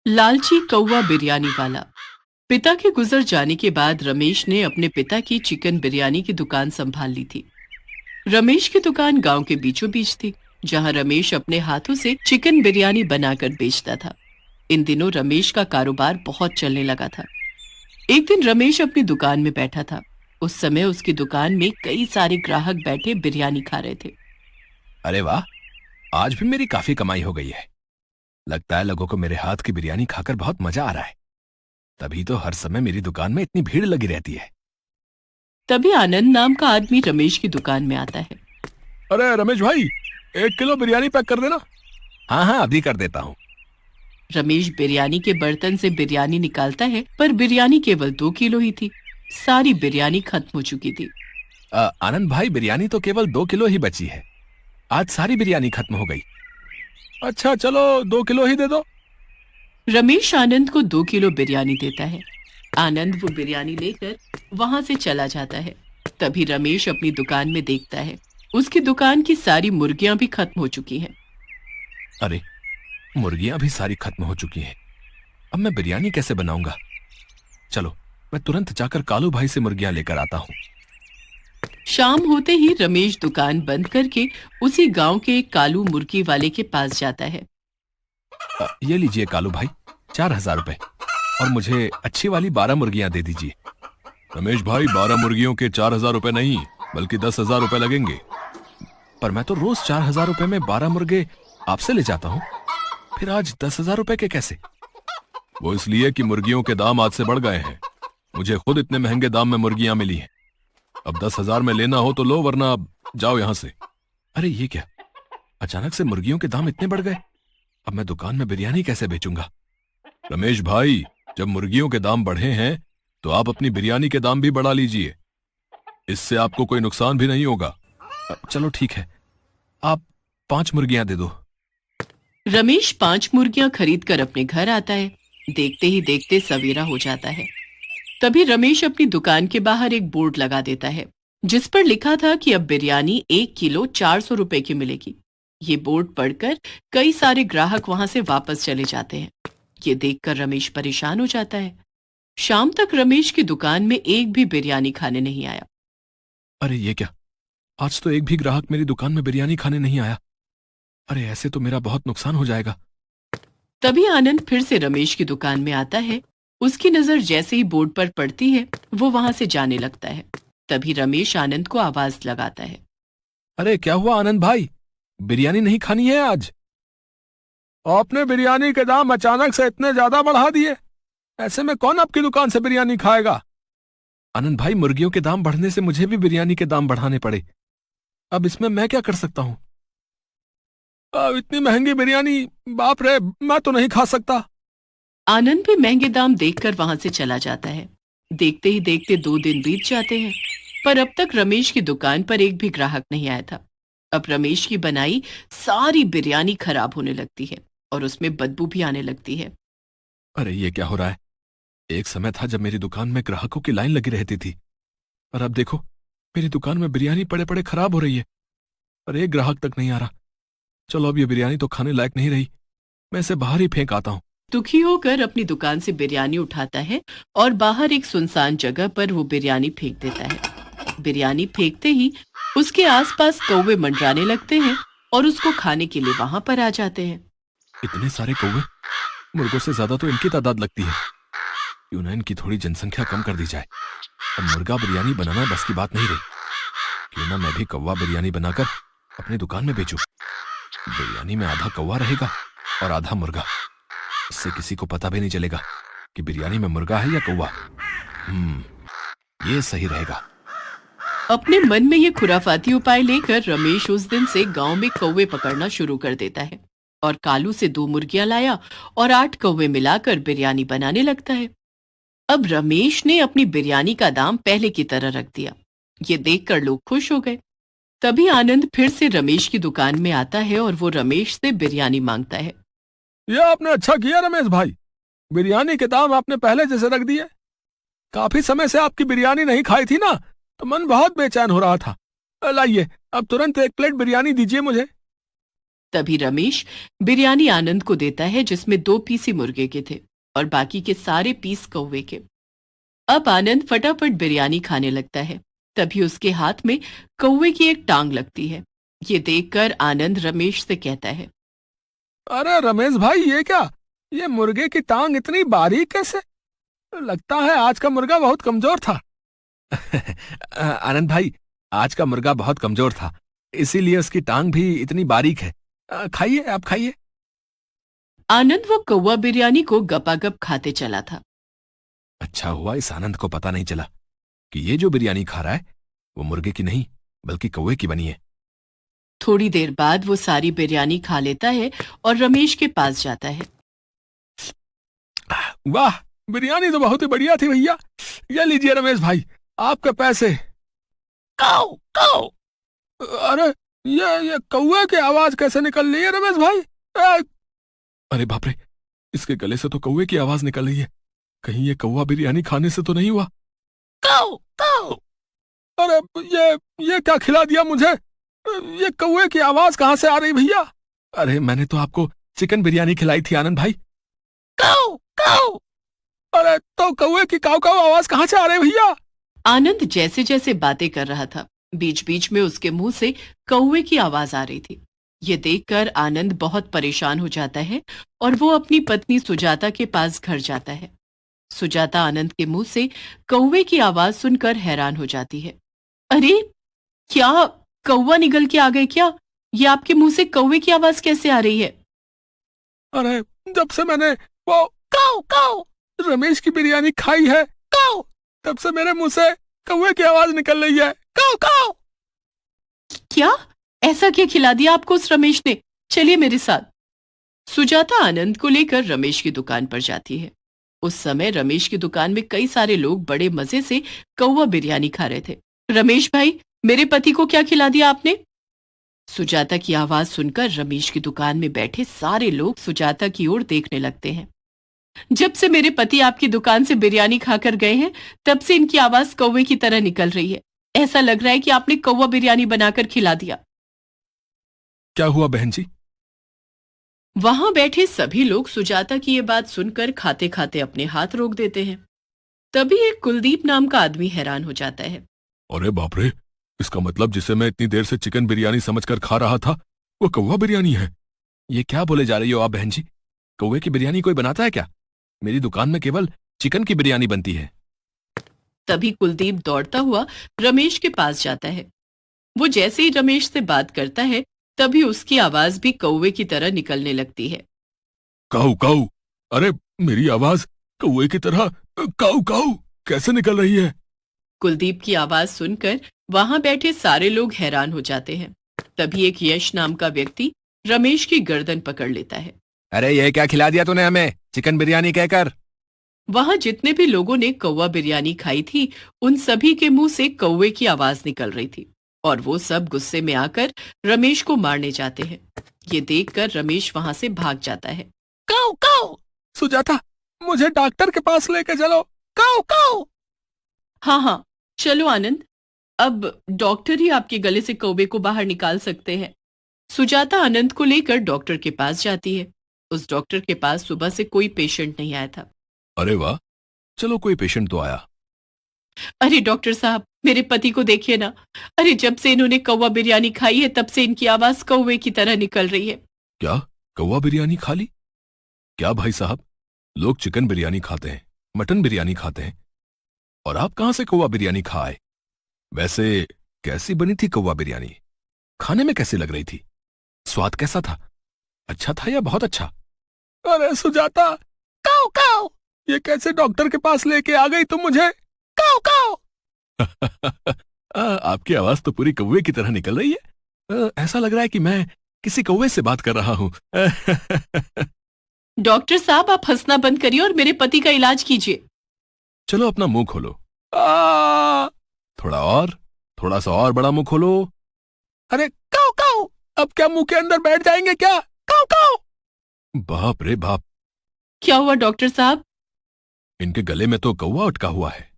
लालची कौवा बिरयानी वाला। पिता के गुजर जाने के बाद रमेश ने अपने पिता की चिकन बिरयानी की दुकान संभाल ली थी। रमेश की दुकान गांव के बीचों बीच थी, जहां रमेश अपने हाथों से चिकन बिरयानी बनाकर बेचता था। इन दिनों रमेश का कारोबार बहुत चलने लगा था। एक दिन रमेश अपनी दुकान में बैठा था। उस समय उसकी दुकान में कई सारे ग्राहक बैठे बिरयानी खा रहे थे। अरे वाह, आज भी मेरी काफी कमाई हो गई है। लगता है लोगों को मेरे हाथ की बिरयानी खाकर बहुत मजा आ रहा है। तभी तो हर समय मेरी दुकान में इतनी भीड़ लगी रहती है। तभी आनंद नाम का आदमी रमेश की दुकान में आता है। अरे रमेश भाई, 1 किलो बिरयानी पैक कर देना। हाँ हाँ, अभी कर देता हूँ। रमेश बिरयानी के बर्तन से बिरयानी निकालता है, पर बिरयानी केवल 2 किलो ही थी। सारी बिरयानी खत्म हो चुकी थी। आनंद भाई, बिरयानी तो केवल 2 किलो ही बची है। आज सारी बिरयानी खत्म हो गई। अच्छा चलो, 2 किलो ही दे दो। रमेश आनंद को 2 किलो बिरयानी देता है। आनंद वो बिरयानी लेकर वहां से चला जाता है। तभी रमेश अपनी दुकान में देखता है, उसकी दुकान की सारी मुर्गियां भी खत्म हो चुकी हैं। अरे, मुर्गियां भी सारी खत्म हो चुकी हैं। अब मैं बिरयानी कैसे बनाऊंगा? चलो, मैं तुरंत जाकर कालू भाई से मुर्गियां लेकर आता हूँ। शाम होते ही रमेश दुकान बंद करके उसी गांव के एक कालू मुर्गी वाले के पास जाता है। ये लीजिए कालू भाई, 4,000 रुपए, और मुझे अच्छी वाली 12 मुर्गियां दे दीजिए। रमेश भाई, 12 मुर्गियों के 4,000 रुपए नहीं, बल्कि 10,000 रुपए लगेंगे। पर मैं तो रोज 4,000 रुपए में 12 मुर्गे आपसे ले जाता हूँ, फिर आज 10,000 रुपए के कैसे? वो इसलिए कि मुर्गियों के दाम आज से बढ़ गए हैं। मुझे खुद इतने महंगे दाम में मुर्गियां मिली हैं। अब 10,000 में लेना हो तो लो, वरना अब जाओ यहां से। अरे ये क्या, अचानक से मुर्गियों के दाम इतने बढ़ गए? अब मैं दुकान में बिरयानी कैसे बेचूंगा? रमेश भाई, जब मुर्गियों के दाम बढ़े हैं तो आप अपनी बिरयानी के दाम भी बढ़ा लीजिए। इससे आपको कोई नुकसान भी नहीं होगा। चलो ठीक है, आप 5 मुर्गियां दे दो। रमेश 5 मुर्गियां खरीद कर अपने घर आता है। देखते ही देखते सवेरा हो जाता है। तभी रमेश अपनी दुकान के बाहर एक बोर्ड लगा देता है, जिस पर लिखा था कि अब बिरयानी 1 किलो 400 रुपए की मिलेगी। ये बोर्ड पढ़कर कई सारे ग्राहक वहां से वापस चले जाते हैं। ये देखकर रमेश परेशान हो जाता है। शाम तक रमेश की दुकान में एक भी बिरयानी खाने नहीं आया। अरे ये क्या, आज तो एक भी ग्राहक मेरी दुकान में बिरयानी खाने नहीं आया। अरे ऐसे तो मेरा बहुत नुकसान हो जाएगा। तभी आनंद फिर से रमेश की दुकान में आता है। उसकी नजर जैसे ही बोर्ड पर पड़ती है, वो वहां से जाने लगता है। तभी रमेश आनंद को आवाज लगाता है। अरे क्या हुआ आनंद भाई, बिरयानी नहीं खानी है आज? आपने बिरयानी के दाम अचानक से इतने ज्यादा बढ़ा दिए। ऐसे में कौन आपकी दुकान से बिरयानी खाएगा? आनंद भाई, मुर्गियों के दाम बढ़ने से मुझे भी बिरयानी के दाम बढ़ाने पड़े। अब इसमें मैं क्या कर सकता हूँ? इतनी महंगी बिरयानी, बाप रे, मैं तो नहीं खा सकता। आनंद भी महंगे दाम देखकर वहां से चला जाता है। देखते ही देखते 2 दिन बीत जाते हैं, पर अब तक रमेश की दुकान पर एक भी ग्राहक नहीं आया था। अब रमेश की बनाई सारी बिरयानी खराब होने लगती है और उसमें बदबू भी आने लगती है। अरे ये क्या हो रहा है? एक समय था जब मेरी दुकान में ग्राहकों की लाइन लगी रहती थी, और अब देखो मेरी दुकान में बिरयानी पड़े पड़े खराब हो रही है और एक ग्राहक तक नहीं आ रहा। चलो, अब ये बिरयानी तो खाने लायक नहीं रही, मैं इसे बाहर ही फेंक आता हूँ। दुखी होकर अपनी दुकान से बिरयानी उठाता है और बाहर एक सुनसान जगह पर वो बिरयानी फेंक देता है। बिरयानी फेंकते ही उसके आसपास कौवे मंडराने लगते हैं और उसको खाने के लिए वहां पर आ जाते हैं। इतने सारे कौवे, मुर्गों से ज्यादा तो इनकी तादाद लगती है। क्यों ना इनकी थोड़ी जनसंख्या कम कर दी जाए। अब मुर्गा बिरयानी बनाना बस की बात नहीं रही। क्यों ना मैं भी कौवा बिरयानी बनाकर अपनी दुकान में बेचूं। बिरयानी में आधा कौवा रहेगा और आधा मुर्गा। इससे किसी को पता भी नहीं चलेगा कि बिरयानी में मुर्गा है या कौवा। ये सही रहेगा। अपने मन में ये खुराफाती उपाय लेकर रमेश उस दिन से गांव में कौवे पकड़ना शुरू कर देता है और कालू से 2 मुर्गियां लाया और 8 कौवे मिलाकर बिरयानी बनाने लगता है। अब रमेश ने अपनी बिरयानी का दाम पहले की तरह रख दिया। ये देखकर लोग खुश हो गए। तभी आनंद फिर से रमेश की दुकान में आता है और वो रमेश से बिरयानी मांगता है। ये आपने अच्छा किया रमेश भाई, बिरयानी के दाम आपने पहले जैसे रख दिए। काफी समय से आपकी बिरयानी नहीं खाई थी ना, तो मन बहुत बेचैन हो रहा था। लाइए, अब तुरंत 1 प्लेट बिरयानी दीजिए मुझे। तभी रमेश बिरयानी आनंद को देता है, जिसमें 2 पीस ही मुर्गे के थे और बाकी के सारे पीस कौवे के। अब आनंद फटाफट बिरयानी खाने लगता है। तभी उसके हाथ में कौवे की एक टांग लगती है। ये देखकर आनंद रमेश से कहता है, अरे रमेश भाई, ये क्या? ये मुर्गे की टांग इतनी बारीक कैसे? लगता है आज का मुर्गा बहुत कमजोर था। आनंद भाई, आज का मुर्गा बहुत कमजोर था, इसीलिए उसकी टांग भी इतनी बारीक है। खाइए, आप खाइए। आनंद वो कौवा बिरयानी को गपागप खाते चला था। अच्छा हुआ इस आनंद को पता नहीं चला कि ये जो बिरयानी खा रहा है वो मुर्गे की नहीं बल्कि कौवे की बनी है। थोड़ी देर बाद वो सारी बिरयानी खा लेता है और रमेश के पास जाता है। वाह, बिरयानी तो बहुत ही बढ़िया थी भैया। ये लीजिए रमेश भाई, आपके पैसे। काऊ काऊ। अरे ये कौवे की आवाज कैसे निकल रही है रमेश भाई? अरे बाप रे, इसके गले से तो कौवे की आवाज निकल रही है। कहीं ये कौवा बिरयानी खाने से तो नहीं हुआ? काऊ काऊ। अरे ये क्या खिला दिया मुझे? ये कौवे की आवाज कहां से आ रही भैया? अरे मैंने तो आपको चिकन बिरयानी खिलाई थी आनंद भाई। काऊ काऊ। अरे तो कौवे की काऊ काऊ आवाज कहां से आ रही भैया? आनंद जैसे जैसे बातें कर रहा था, बीच बीच में उसके मुंह से कौवे की आवाज आ रही थी। ये देखकर आनंद बहुत परेशान हो जाता है और वो अपनी पत्नी सुजाता के पास घर जाता है। सुजाता आनंद के मुंह से कौवे की आवाज सुनकर हैरान हो जाती है। अरे क्या कौवा निकल के आ गए क्या? ये आपके मुंह से कौवे की आवाज कैसे आ रही है? अरे जब से मैंने वो काऊ काऊ रमेश की बिरयानी खाई है, काऊ, तब से मेरे मुंह से कौवे की आवाज निकल रही है। काऊ काऊ। क्या? ऐसा क्या खिला दिया आपको उस रमेश ने? चलिए मेरे साथ। सुजाता आनंद को लेकर रमेश की दुकान पर जाती है। उस समय रमेश की दुकान में कई सारे लोग बड़े मजे से कौवा बिरयानी खा रहे थे। रमेश भाई, मेरे पति को क्या खिला दिया आपने? सुजाता की आवाज सुनकर रमेश की दुकान में बैठे सारे लोग सुजाता की ओर देखने लगते हैं। जब से मेरे पति आपकी दुकान से बिरयानी खाकर गए हैं, तब से इनकी आवाज कौवे की तरह निकल रही है। ऐसा लग रहा है कि आपने कौवा बिरयानी बनाकर खिला दिया। क्या हुआ बहन जी? वहां बैठे सभी लोग सुजाता की ये बात सुनकर खाते खाते अपने हाथ रोक देते हैं। तभी एक कुलदीप नाम का आदमी हैरान हो जाता है। अरे बाप रे, इसका मतलब जिसे मैं इतनी देर से चिकन बिरयानी समझकर खा रहा था वो कौवा बिरयानी है। ये क्या बोले जा रही हो आप बहन जी? कौवे की बिरयानी कोई बनाता है क्या? मेरी दुकान में केवल चिकन की बिरयानी बनती है। तभी कुलदीप दौड़ता हुआ रमेश के पास जाता है। वो जैसे ही रमेश से बात करता है, तभी उसकी आवाज भी कौवे की तरह निकलने लगती है। काऊ काऊ। अरे मेरी आवाज कौवे की तरह काऊ काऊ कैसे निकल रही है? कुलदीप की आवाज सुनकर वहां बैठे सारे लोग हैरान हो जाते हैं। तभी एक यश नाम का व्यक्ति रमेश की गर्दन पकड़ लेता है। अरे ये क्या खिला दिया तूने हमें, चिकन बिरयानी कहकर? वहां जितने भी लोगों ने कौवा बिरयानी खाई थी, उन सभी के मुंह से कौवे की आवाज निकल रही थी और वो सब गुस्से में आकर रमेश को मारने जाते हैं। ये देखकर रमेश वहां से भाग जाता है। काऊ काऊ। सुजाता, मुझे डॉक्टर के पास लेके चलो। काऊ काऊ। हाँ हाँ, चलो आनंद, अब डॉक्टर ही आपके गले से कौवे को बाहर निकाल सकते हैं। सुजाता आनंद को लेकर डॉक्टर के पास जाती है। उस डॉक्टर के पास सुबह से कोई पेशेंट नहीं आया था। अरे वाह, चलो कोई पेशेंट तो आया। अरे डॉक्टर साहब, मेरे पति को देखिए ना। अरे जब से इन्होंने कौवा बिरयानी खाई है, तब से इनकी आवाज कौवे की तरह निकल रही है। क्या कौवा बिरयानी खा ली? क्या भाई साहब, लोग चिकन बिरयानी खाते हैं, मटन बिरयानी खाते हैं, और आप कहां से कौवा बिरयानी खाए? वैसे कैसी बनी थी कौवा बिरयानी? खाने में कैसी लग रही थी? स्वाद कैसा था? अच्छा था या बहुत अच्छा? अरे सुजाता, काऊ काऊ, ये कैसे डॉक्टर के पास लेके आ गई तुम मुझे? काऊ काऊ। आपकी आवाज तो पूरी कौवे की तरह निकल रही है। ऐसा लग रहा है कि मैं किसी कौवे से बात कर रहा हूं। डॉक्टर साहब, आप हंसना बंद करिए और मेरे पति का इलाज कीजिए। चलो अपना मुंह खोलो। थोड़ा और, थोड़ा सा और बड़ा मुंह खोलो। अरे काऊ काऊ, अब क्या मुंह के अंदर बैठ जाएंगे क्या? काऊ काऊ। बाप रे बाप, क्या हुआ डॉक्टर साहब? इनके गले में तो कौवा अटका हुआ है।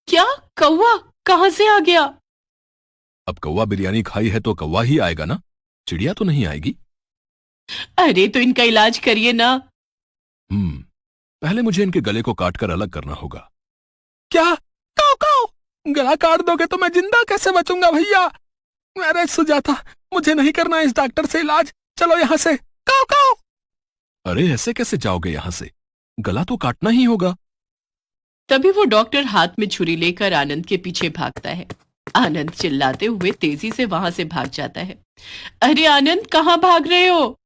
क्या? कौवा कहां से आ गया? अब कौवा बिरयानी खाई है तो कौवा ही आएगा ना, चिड़िया तो नहीं आएगी। अरे तो इनका इलाज करिए ना। पहले मुझे इनके गले को काट कर अलग करना होगा। क्या? काओ काओ, गला काट दोगे तो मैं जिंदा कैसे बचूंगा भैया? अरे सुजाता, मुझे नहीं करना इस डॉक्टर से इलाज, चलो यहाँ से। काओ काओ। अरे ऐसे कैसे जाओगे यहाँ से? गला तो काटना ही होगा। तभी वो डॉक्टर हाथ में छुरी लेकर आनंद के पीछे भागता है। आनंद चिल्लाते हुए तेजी से वहां से भाग जाता है। अरे आनंद, कहाँ भाग रहे हो?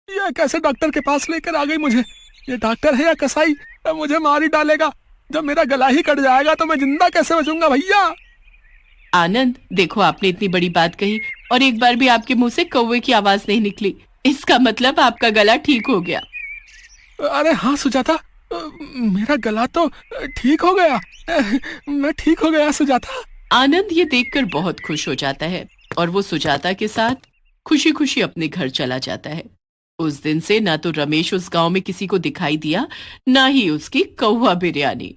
ये कैसे डॉक्टर के पास लेकर आ गई मुझे? ये डॉक्टर है या कसाई? मुझे मार ही डालेगा। जब मेरा गला ही कट जाएगा तो मैं जिंदा कैसे बचूंगा भैया? आनंद, देखो आपने इतनी बड़ी बात कही और एक बार भी आपके मुंह से कौवे की आवाज नहीं निकली। इसका मतलब आपका गला ठीक हो गया। अरे हाँ सुजाता, मेरा गला तो ठीक हो गया। मैं ठीक हो गया सुजाता। आनंद ये देखकर बहुत खुश हो जाता है और वो सुजाता के साथ खुशी खुशी अपने घर चला जाता है। उस दिन से ना तो रमेश उस गांव में किसी को दिखाई दिया, ना ही उसकी कौवा बिरयानी।